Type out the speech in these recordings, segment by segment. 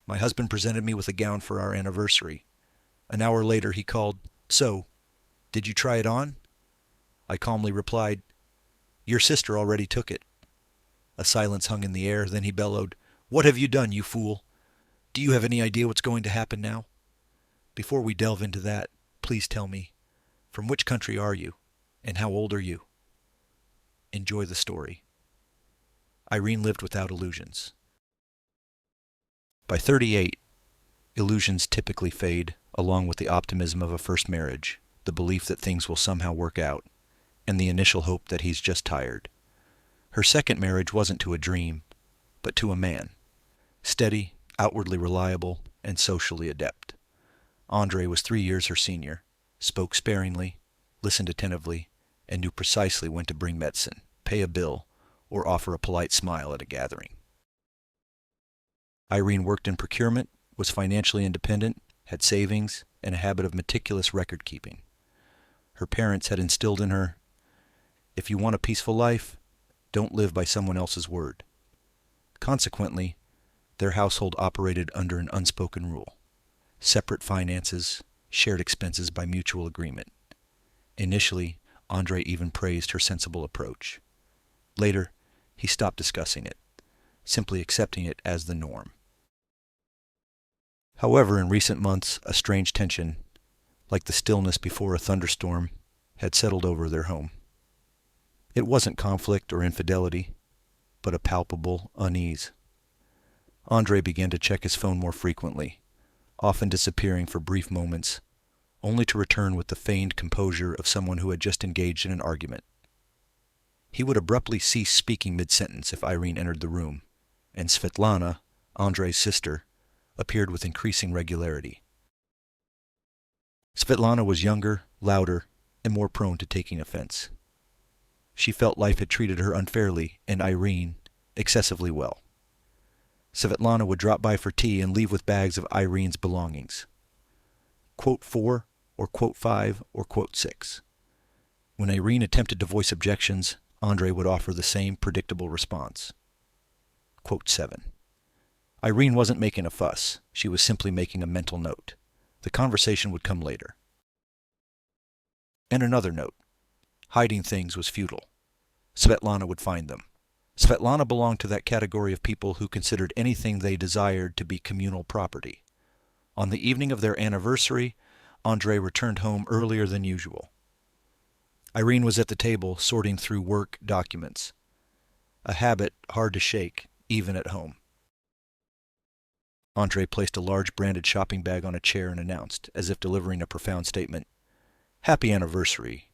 My husband presented me with a gown for our anniversary. An hour later he called, "So, did you try it on?" I calmly replied, "Your sister already took it." A silence hung in the air, then he bellowed, "What have you done, you fool? Do you have any idea what's going to happen now? Before we delve into that, please tell me, from which country are you, and how old are you?" Enjoy the story. Irene lived without illusions. By 38, illusions typically fade, along with the optimism of a first marriage, the belief that things will somehow work out, and the initial hope that he's just tired. Her second marriage wasn't to a dream, but to a man. Steady, outwardly reliable, and socially adept. Andre was 3 years her senior, spoke sparingly, listened attentively, and knew precisely when to bring medicine, pay a bill, or offer a polite smile at a gathering. Irene worked in procurement, was financially independent, had savings, and a habit of meticulous record keeping. Her parents had instilled in her, if you want a peaceful life, don't live by someone else's word. Consequently, their household operated under an unspoken rule: separate finances, shared expenses by mutual agreement. Initially, Andre even praised her sensible approach. Later, he stopped discussing it, simply accepting it as the norm. However, in recent months, a strange tension, like the stillness before a thunderstorm, had settled over their home. It wasn't conflict or infidelity, but a palpable unease. Andre began to check his phone more frequently, often disappearing for brief moments, only to return with the feigned composure of someone who had just engaged in an argument. He would abruptly cease speaking mid-sentence if Irene entered the room, and Svetlana, Andre's sister, appeared with increasing regularity. Svetlana was younger, louder, and more prone to taking offense. She felt life had treated her unfairly, and Irene excessively well. Svetlana would drop by for tea and leave with bags of Irene's belongings. Quote 4, or quote 5, or quote 6. When Irene attempted to voice objections, Andre would offer the same predictable response. Quote 7. Irene wasn't making a fuss. She was simply making a mental note. The conversation would come later. And another note. Hiding things was futile. Svetlana would find them. Svetlana belonged to that category of people who considered anything they desired to be communal property. On the evening of their anniversary, Andre returned home earlier than usual. Irene was at the table sorting through work documents, a habit hard to shake, even at home. Andre placed a large branded shopping bag on a chair and announced, as if delivering a profound statement, "Happy anniversary.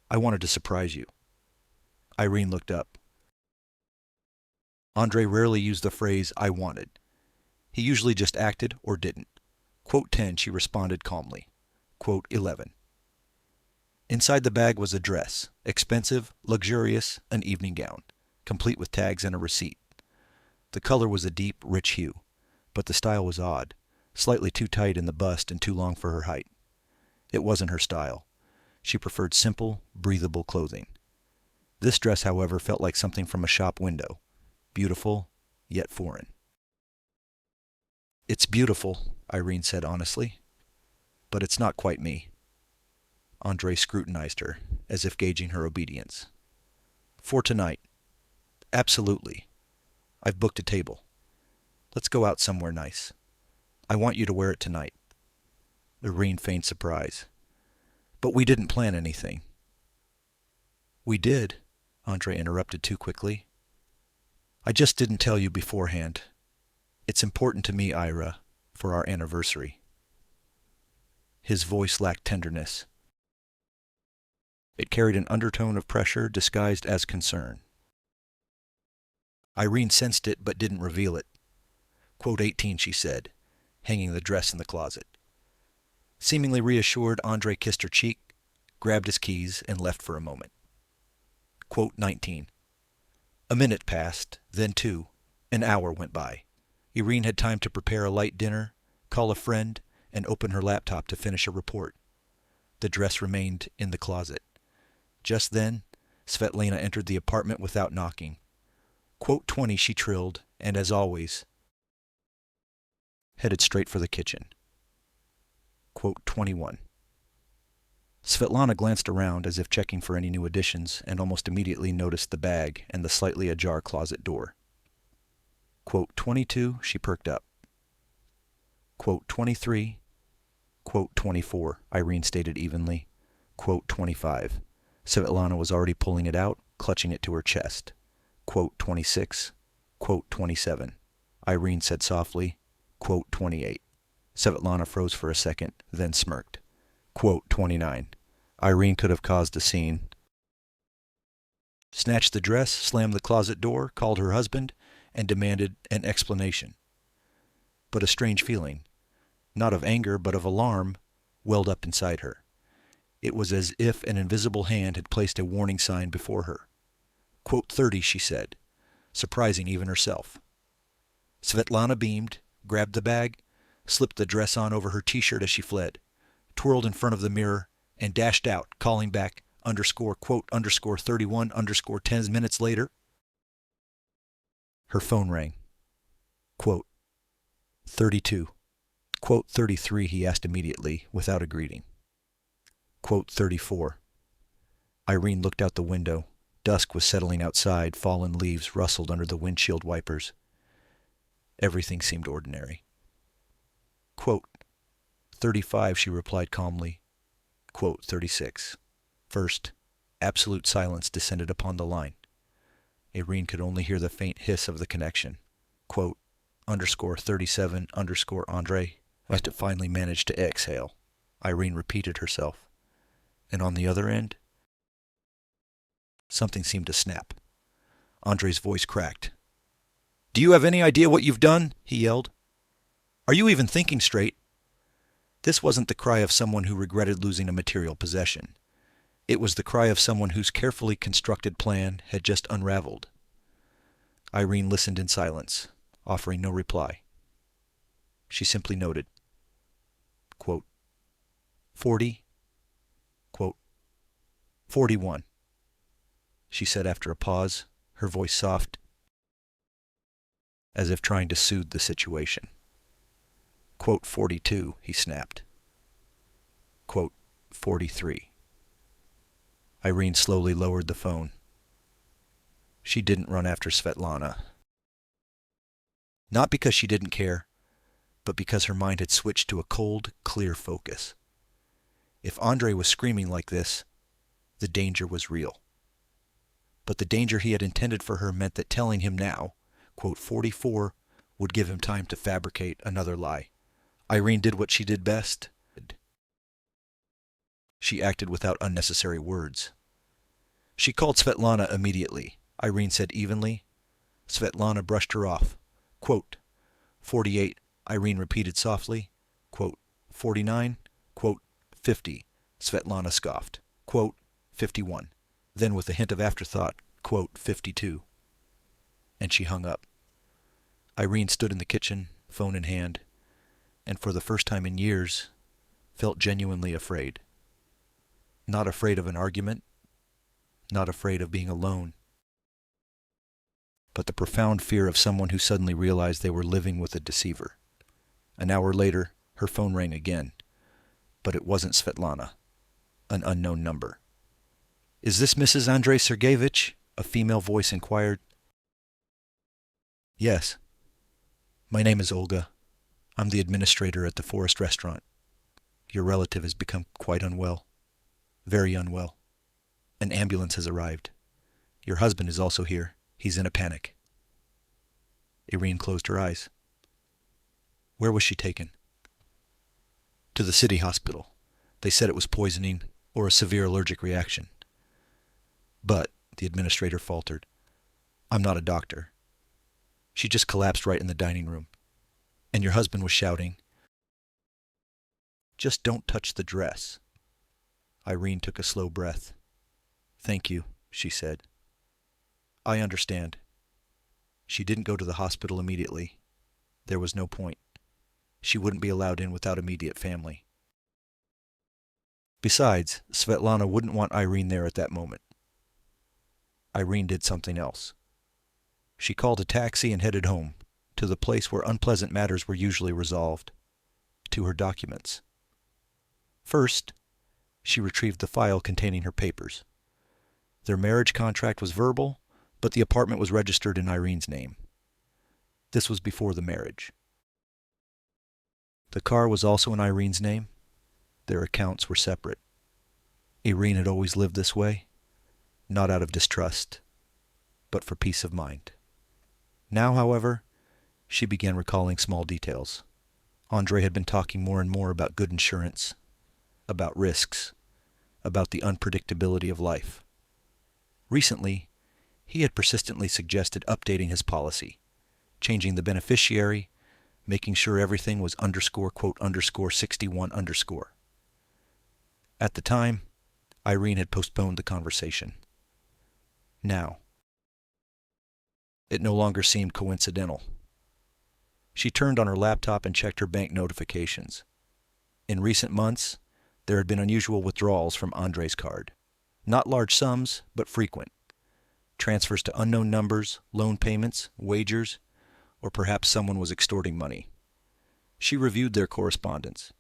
I wanted to surprise you." Irene looked up. Andre rarely used the phrase, "I wanted." He usually just acted or didn't. Quote 10, she responded calmly. Quote 11. Inside the bag was a dress, expensive, luxurious, an evening gown, complete with tags and a receipt. The color was a deep, rich hue, but the style was odd, slightly too tight in the bust and too long for her height. It wasn't her style. She preferred simple, breathable clothing. This dress, however, felt like something from a shop window, beautiful, yet foreign. "It's beautiful," Irene said honestly, "but it's not quite me." Andre scrutinized her, as if gauging her obedience. "For tonight. Absolutely. I've booked a table. Let's go out somewhere nice. I want you to wear it tonight." Irene feigned surprise. "But we didn't plan anything." "We did," Andre interrupted too quickly. "I just didn't tell you beforehand. It's important to me, Ira, for our anniversary." His voice lacked tenderness. It carried an undertone of pressure disguised as concern. Irene sensed it but didn't reveal it. Quote 18, she said, hanging the dress in the closet. Seemingly reassured, Andre kissed her cheek, grabbed his keys, and left for a moment. Quote 19. A minute passed, then two. An hour went by. Irene had time to prepare a light dinner, call a friend, and open her laptop to finish a report. The dress remained in the closet. Just then, Svetlana entered the apartment without knocking. Quote 20, she trilled, and as always, headed straight for the kitchen. Quote 21. Svetlana glanced around as if checking for any new additions and almost immediately noticed the bag and the slightly ajar closet door. Quote 22, she perked up. Quote 23. Quote 24, Irene stated evenly. Quote 25. Svetlana was already pulling it out, clutching it to her chest. Quote 26. Quote 27. Irene said softly. Quote 28. Svetlana froze for a second, then smirked. Quote 29. Irene could have caused a scene. Snatched the dress, slammed the closet door, called her husband, and demanded an explanation. But a strange feeling, not of anger but of alarm, welled up inside her. It was as if an invisible hand had placed a warning sign before her. Quote 30, she said, surprising even herself. Svetlana beamed, grabbed the bag, slipped the dress on over her t-shirt as she fled, twirled in front of the mirror, and dashed out, calling back quote 31 10 minutes later. Her phone rang. Quote 32. Quote 33, he asked immediately, without a greeting. Quote 34. Irene looked out the window. Dusk was settling outside. Fallen leaves rustled under the windshield wipers. Everything seemed ordinary. Quote 35, she replied calmly. Quote 36. First, absolute silence descended upon the line. Irene could only hear the faint hiss of the connection. Quote 37 Andre. Must have finally managed to exhale. Irene repeated herself. And on the other end, something seemed to snap. Andre's voice cracked. Do you have any idea what you've done? He yelled. Are you even thinking straight? This wasn't the cry of someone who regretted losing a material possession. It was the cry of someone whose carefully constructed plan had just unraveled. Irene listened in silence, offering no reply. She simply noted. Quote 40. Quote 41. She said after a pause, her voice soft, as if trying to soothe the situation. Quote 42, he snapped. Quote 43. Irene slowly lowered the phone. She didn't run after Svetlana. Not because she didn't care, but because her mind had switched to a cold, clear focus. If Andre was screaming like this, the danger was real. But the danger he had intended for her meant that telling him now, quote 44, would give him time to fabricate another lie. Irene did what she did best. She acted without unnecessary words. She called Svetlana immediately. Irene said evenly. Svetlana brushed her off. Quote 48, Irene repeated softly. Quote 49, quote 50, Svetlana scoffed. Quote 51. Then with a hint of afterthought, quote 52. And she hung up. Irene stood in the kitchen, phone in hand, and for the first time in years, felt genuinely afraid. Not afraid of an argument, not afraid of being alone, but the profound fear of someone who suddenly realized they were living with a deceiver. An hour later, her phone rang again, but it wasn't Svetlana, an unknown number. Is this Mrs. Andrei Sergeyevich? A female voice inquired. Yes. My name is Olga. I'm the administrator at the Forest Restaurant. Your relative has become quite unwell. Very unwell. An ambulance has arrived. Your husband is also here. He's in a panic. Irene closed her eyes. Where was she taken? To the city hospital. They said it was poisoning or a severe allergic reaction. But, the administrator faltered, I'm not a doctor. She just collapsed right in the dining room. And your husband was shouting, just don't touch the dress. Irene took a slow breath. Thank you, she said. I understand. She didn't go to the hospital immediately. There was no point. She wouldn't be allowed in without immediate family. Besides, Svetlana wouldn't want Irene there at that moment. Irene did something else. She called a taxi and headed home, to the place where unpleasant matters were usually resolved, to her documents. First, she retrieved the file containing her papers. Their marriage contract was verbal, but the apartment was registered in Irene's name. This was before the marriage. The car was also in Irene's name. Their accounts were separate. Irene had always lived this way, not out of distrust, but for peace of mind. Now, however, she began recalling small details. Andre had been talking more and more about good insurance, about risks, about the unpredictability of life. Recently, he had persistently suggested updating his policy, changing the beneficiary, making sure everything was _61_. At the time, Irene had postponed the conversation. Now, it no longer seemed coincidental. She turned on her laptop and checked her bank notifications. In recent months, there had been unusual withdrawals from Andre's card. Not large sums, but frequent. Transfers to unknown numbers, loan payments, wagers, or perhaps someone was extorting money. She reviewed their correspondence.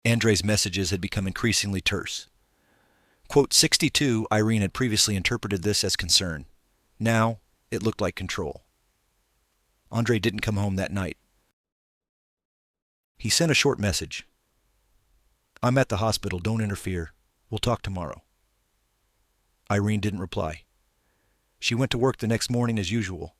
Andre's messages had become increasingly terse. Quote 62, Irene had previously interpreted this as concern. Now, it looked like control. Andre didn't come home that night. He sent a short message. I'm at the hospital, don't interfere. We'll talk tomorrow. Irene didn't reply. She went to work the next morning as usual,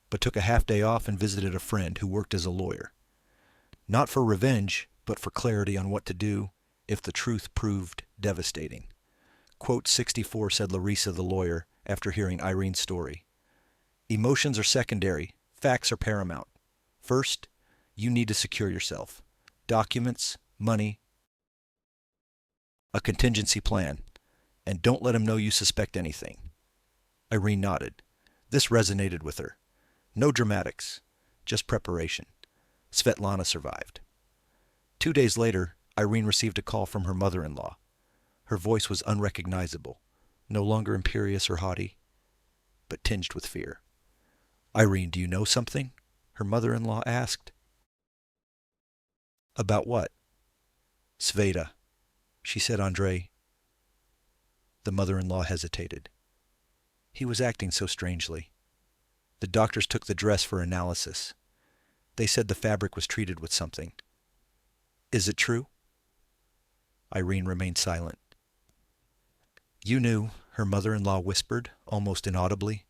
but took a half day off and visited a friend who worked as a lawyer. Not for revenge, but for clarity on what to do if the truth proved devastating. Quote 64 said Larissa, the lawyer, after hearing Irene's story. Emotions are secondary, facts are paramount. First, you need to secure yourself. Documents, money, a contingency plan, and don't let him know you suspect anything. Irene nodded. This resonated with her. No dramatics, just preparation. Svetlana survived. 2 days later, Irene received a call from her mother-in-law. Her voice was unrecognizable, no longer imperious or haughty, but tinged with fear. Irene, do you know something? Her mother-in-law asked. About what? Sveta. She said Andre. The mother-in-law hesitated. He was acting so strangely. The doctors took the dress for analysis. They said the fabric was treated with something. Is it true? Irene remained silent. You knew, her mother-in-law whispered, almost inaudibly.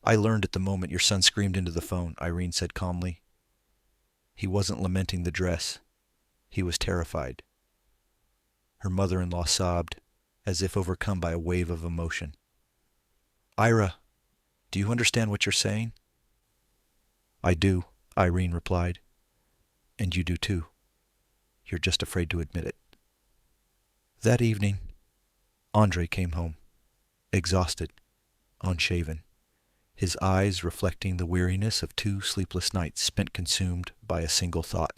I learned at the moment your son screamed into the phone, Irene said calmly. He wasn't lamenting the dress. He was terrified. Her mother-in-law sobbed, as if overcome by a wave of emotion. Ira, do you understand what you're saying? I do, Irene replied. And you do too. You're just afraid to admit it. That evening, Andre came home, exhausted, unshaven, his eyes reflecting the weariness of 2 sleepless nights spent consumed by a single thought.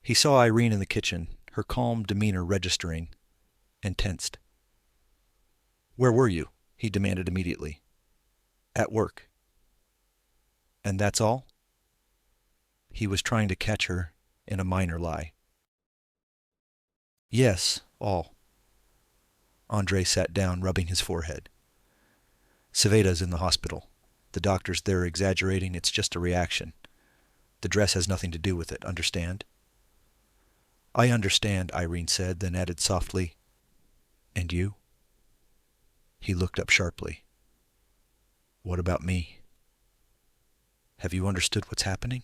He saw Irene in the kitchen, her calm demeanor registering, and tensed. Where were you? He demanded immediately. At work. And that's all? He was trying to catch her in a minor lie. Yes, all. Andre sat down, rubbing his forehead. Sveta's in the hospital. The doctors there are exaggerating. It's just a reaction. The dress has nothing to do with it, understand? I understand, Irene said, then added softly, And you? He looked up sharply. What about me? Have you understood what's happening?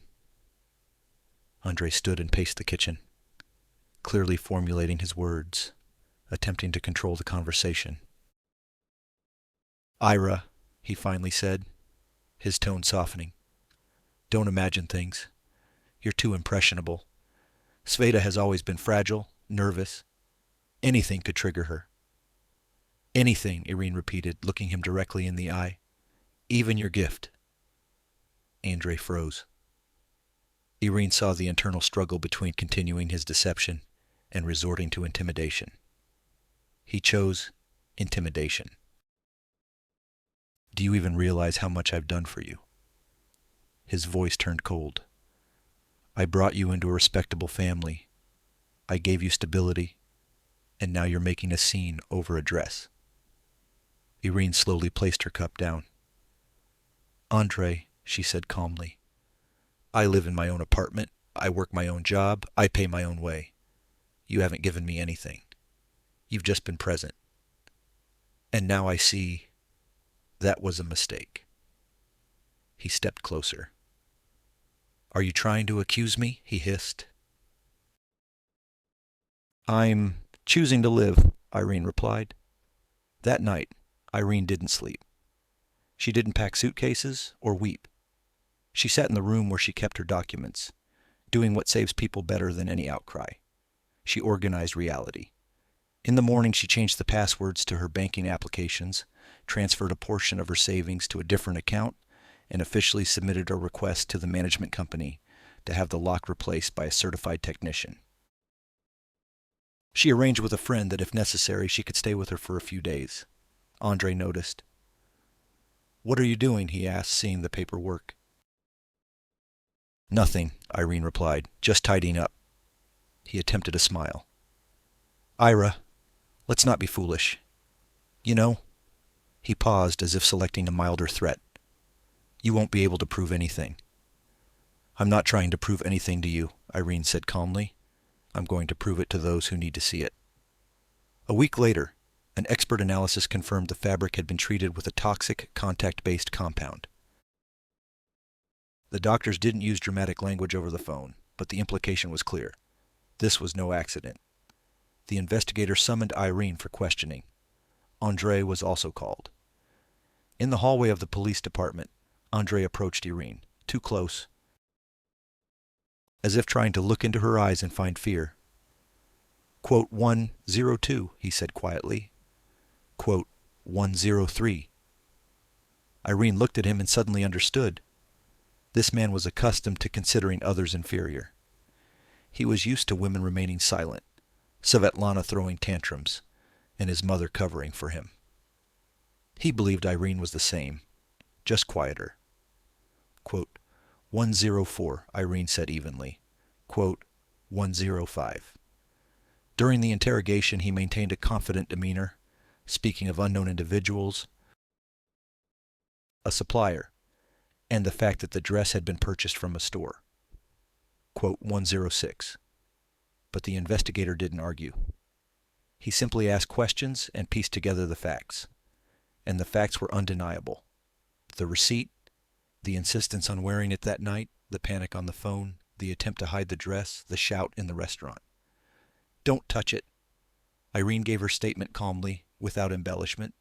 Andre stood and paced the kitchen, clearly formulating his words, attempting to control the conversation. Ira, he finally said, his tone softening. Don't imagine things. You're too impressionable. Sveta has always been fragile, nervous. Anything could trigger her. Anything, Irene repeated, looking him directly in the eye. Even your gift. Andre froze. Irene saw the internal struggle between continuing his deception and resorting to intimidation. He chose intimidation. Do you even realize how much I've done for you?" His voice turned cold. "I brought you into a respectable family. I gave you stability, and now you're making a scene over a dress." Irene slowly placed her cup down. "Andre," she said calmly, "I live in my own apartment. I work my own job. I pay my own way. You haven't given me anything. You've just been present. And now I see that was a mistake." He stepped closer. "Are you trying to accuse me?" he hissed. "I'm choosing to live," Irene replied. That night, Irene didn't sleep. She didn't pack suitcases or weep. She sat in the room where she kept her documents, doing what saves people better than any outcry. She organized reality. In the morning, she changed the passwords to her banking applications, transferred a portion of her savings to a different account, and officially submitted a request to the management company to have the lock replaced by a certified technician. She arranged with a friend that if necessary, she could stay with her for a few days. Andre noticed. "What are you doing?" he asked, seeing the paperwork. "Nothing," Irene replied, "just tidying up." He attempted a smile. "Ira, let's not be foolish. You know," he paused as if selecting a milder threat, "you won't be able to prove anything." "I'm not trying to prove anything to you," Irene said calmly. "I'm going to prove it to those who need to see it." A week later, an expert analysis confirmed the fabric had been treated with a toxic contact-based compound. The doctors didn't use dramatic language over the phone, but the implication was clear. This was no accident. The investigator summoned Irene for questioning. Andre was also called. In the hallway of the police department, Andre approached Irene, too close, as if trying to look into her eyes and find fear. "Quote 102, he said quietly. Quote 103. Irene looked at him and suddenly understood. This man was accustomed to considering others inferior. He was used to women remaining silent, Svetlana throwing tantrums, and his mother covering for him. He believed Irene was the same, just quieter. Quote 104, Irene said evenly. Quote 105. During the interrogation, he maintained a confident demeanor, speaking of unknown individuals, a supplier, and the fact that the dress had been purchased from a store. Quote 106. But the investigator didn't argue. He simply asked questions and pieced together the facts. And the facts were undeniable. The receipt, the insistence on wearing it that night, the panic on the phone, the attempt to hide the dress, the shout in the restaurant. "Don't touch it." Irene gave her statement calmly, without embellishment.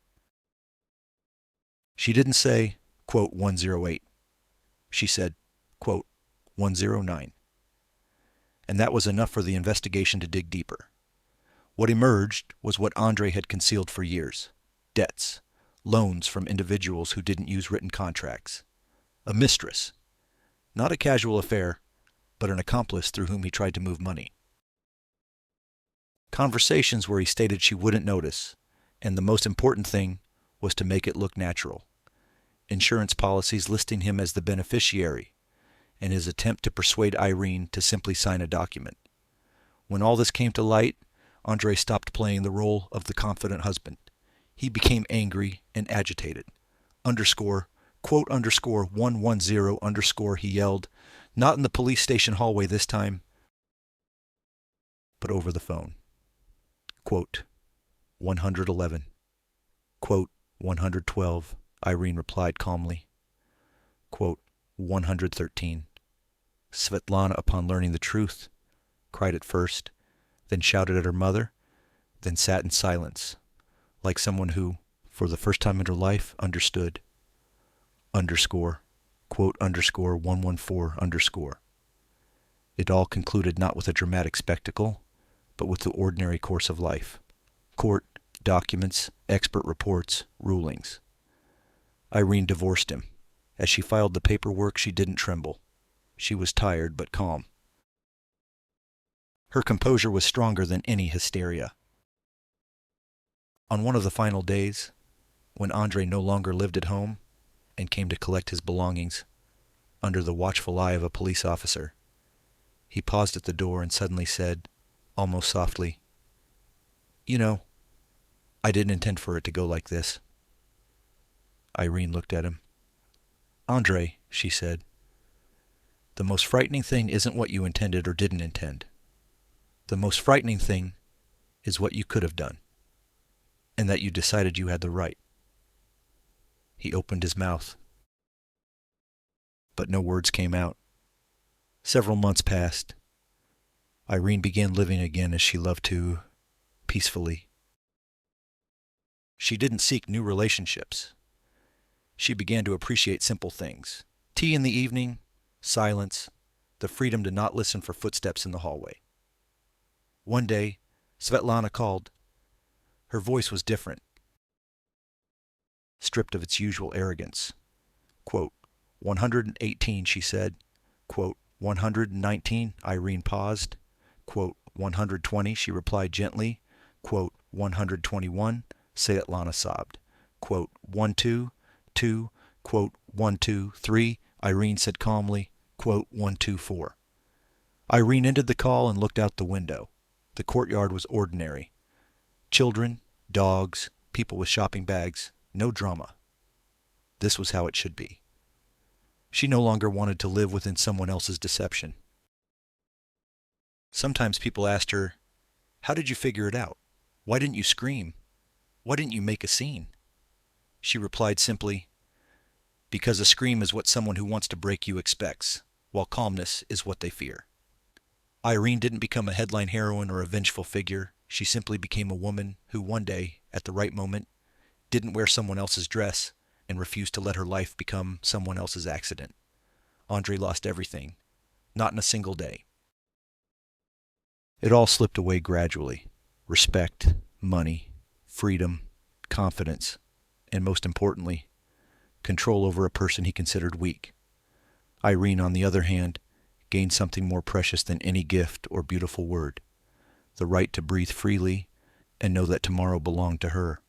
She didn't say, quote 108. She said, quote 109. And that was enough for the investigation to dig deeper. What emerged was what Andre had concealed for years. Debts, loans from individuals who didn't use written contracts. A mistress. Not a casual affair, but an accomplice through whom he tried to move money. Conversations where he stated she wouldn't notice, and the most important thing was to make it look natural. Insurance policies listing him as the beneficiary, and his attempt to persuade Irene to simply sign a document. When all this came to light, Andre stopped playing the role of the confident husband. He became angry and agitated. Underscore, quote underscore 110 underscore, he yelled, not in the police station hallway this time, but over the phone. Quote 111. Quote 112, Irene replied calmly. Quote 113. Svetlana, upon learning the truth, cried at first, then shouted at her mother, then sat in silence, like someone who, for the first time in her life, understood. Underscore, quote underscore 114 underscore. It all concluded not with a dramatic spectacle, but with the ordinary course of life. Court, documents, expert reports, rulings. Irene divorced him. As she filed the paperwork, she didn't tremble. She was tired but calm. Her composure was stronger than any hysteria. On one of the final days, when Andre no longer lived at home, and came to collect his belongings under the watchful eye of a police officer. He paused at the door and suddenly said, almost softly, "You know, I didn't intend for it to go like this." Irene looked at him. "Andre," she said, "the most frightening thing isn't what you intended or didn't intend. The most frightening thing is what you could have done, and that you decided you had the right." He opened his mouth, but no words came out. Several months passed. Irene began living again as she loved to, peacefully. She didn't seek new relationships. She began to appreciate simple things. Tea in the evening, silence, the freedom to not listen for footsteps in the hallway. One day, Svetlana called. Her voice was different, stripped of its usual arrogance. Quote, 118, she said. Quote, 119, Irene paused. Quote, 120, she replied gently. Quote, 121, Svetlana sobbed. Quote, 122, quote, 123, Irene said calmly. Quote, 124. Irene ended the call and looked out the window. The courtyard was ordinary. Children, dogs, people with shopping bags, no drama. This was how it should be. She no longer wanted to live within someone else's deception. Sometimes people asked her, "How did you figure it out? Why didn't you scream? Why didn't you make a scene?" She replied simply, "Because a scream is what someone who wants to break you expects, while calmness is what they fear." Irene didn't become a headline heroine or a vengeful figure. She simply became a woman who one day, at the right moment, didn't wear someone else's dress and refused to let her life become someone else's accident. Andre lost everything, not in a single day. It all slipped away gradually. Respect, money, freedom, confidence, and most importantly, control over a person he considered weak. Irene, on the other hand, gained something more precious than any gift or beautiful word, the right to breathe freely and know that tomorrow belonged to her.